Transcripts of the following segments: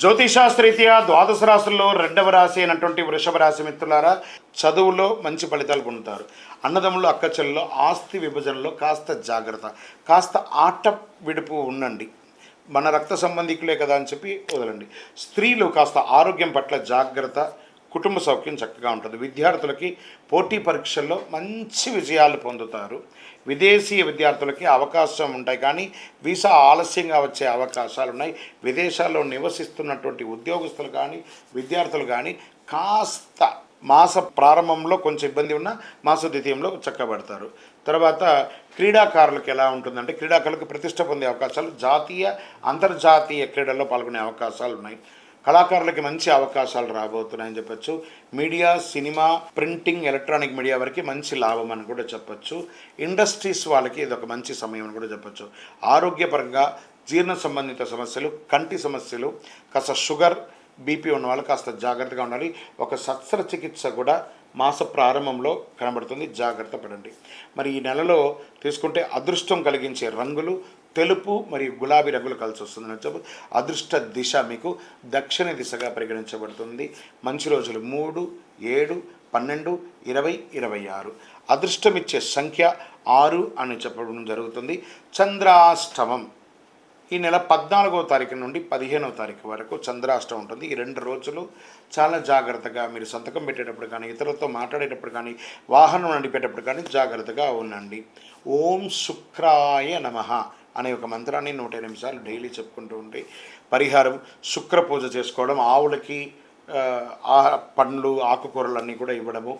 జ్యోతిషాస్త్రీత్యా ద్వాదశ రాశుల్లో రెండవ రాశి అయినటువంటి వృషభ రాశి మిత్రులారా, చదువులో మంచి ఫలితాలు పొందుతారు. అన్నదమ్ములు అక్కచెల్లో ఆస్తి విభజనలో కాస్త జాగ్రత్త, కాస్త ఆట విడుపు ఉండండి. మన రక్త సంబంధికులే కదా అని చెప్పి వదలండి. స్త్రీలు కాస్త ఆరోగ్యం పట్ల జాగ్రత్త, కుటుంబ సౌఖ్యం చక్కగా ఉంటుంది. విద్యార్థులకి పోటీ పరీక్షల్లో మంచి విజయాలు పొందుతారు. విదేశీయ విద్యార్థులకి అవకాశం ఉంటాయి, కానీ వీసా ఆలస్యంగా వచ్చే అవకాశాలు ఉన్నాయి. విదేశాల్లో నివసిస్తున్నటువంటి ఉద్యోగస్తులు కానీ విద్యార్థులు కానీ కాస్త మాస ప్రారంభంలో కొంచెం ఇబ్బంది ఉన్న మాస ద్వితీయంలో చక్కబడతారు. తర్వాత క్రీడాకారులకు ఎలా ఉంటుందంటే, క్రీడాకారులకు ప్రతిష్ట పొందే అవకాశాలు, జాతీయ అంతర్జాతీయ క్రీడల్లో పాల్గొనే అవకాశాలు ఉన్నాయి. కళాకారులకి మంచి అవకాశాలు రాబోతున్నాయని చెప్పచ్చు. Media, cinema, printing, electronic media వరకు మంచి లాభం అని కూడా చెప్పచ్చు. ఇండస్ట్రీస్ వాళ్ళకి ఇది ఒక మంచి సమయం అని కూడా చెప్పచ్చు. ఆరోగ్యపరంగా జీర్ణ సంబంధిత సమస్యలు, కంటి సమస్యలు, కాస్త షుగర్, బీపీ ఉన్న వాళ్ళు కాస్త జాగ్రత్తగా ఉండాలి. ఒక శస్త్రచికిత్స కూడా మాస ప్రారంభంలో కనబడుతుంది, జాగ్రత్త పడండి. మరి ఈ నెలలో తీసుకుంటే అదృష్టం కలిగించే రంగులు తెలుపు మరియు గులాబీ రంగులు కలిసి వస్తుందని చెప్పు. అదృష్ట దిశ మీకు దక్షిణ దిశగా పరిగణించబడుతుంది. మంచి రోజులు 3, 7, 12, 20, 26. అదృష్టమిచ్చే సంఖ్య 6 అని చెప్పడం జరుగుతుంది. చంద్రాష్టమం ఈ నెల 14వ తారీఖు నుండి 15వ తారీఖు వరకు చంద్రాష్టమం ఉంటుంది. ఈ 2 రోజులు చాలా జాగ్రత్తగా మీరు సంతకం పెట్టేటప్పుడు కానీ, ఇతరులతో మాట్లాడేటప్పుడు కానీ, వాహనం నడిపేటప్పుడు కానీ జాగ్రత్తగా ఉండండి. ఓం శుక్రాయ నమః అనే ఒక మంత్రాన్ని 108 సార్లు డైలీ చెప్పుకుంటూ ఉంటే పరిహారం. శుక్ర పూజ చేసుకోవడం, ఆవులకి పండ్లు ఆకుకూరలన్నీ కూడా ఇవ్వడము,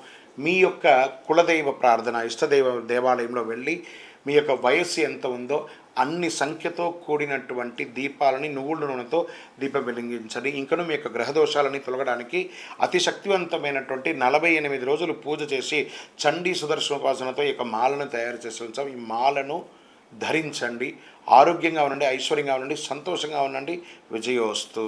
మీ యొక్క కులదైవ ప్రార్థన, ఇష్టదైవ దేవాలయంలో వెళ్ళి మీ యొక్క వయస్సు ఎంత ఉందో అన్ని సంఖ్యతో కూడినటువంటి దీపాలని నువ్వుల నూనెతో దీపం వెలిగించండి. ఇంకనూ మీ యొక్క గ్రహదోషాలని తొలగడానికి అతి శక్తివంతమైనటువంటి 48 రోజులు పూజ చేసి చండీ సుదర్శనోపాసనతో ఈ యొక్క మాలను తయారు చేసి ఉంచాం. ఈ మాలను ధరించండి. ఆరోగ్యంగా ఉండండి, ఐశ్వర్యంగా ఉండండి, సంతోషంగా ఉండండి. విజయోస్తు.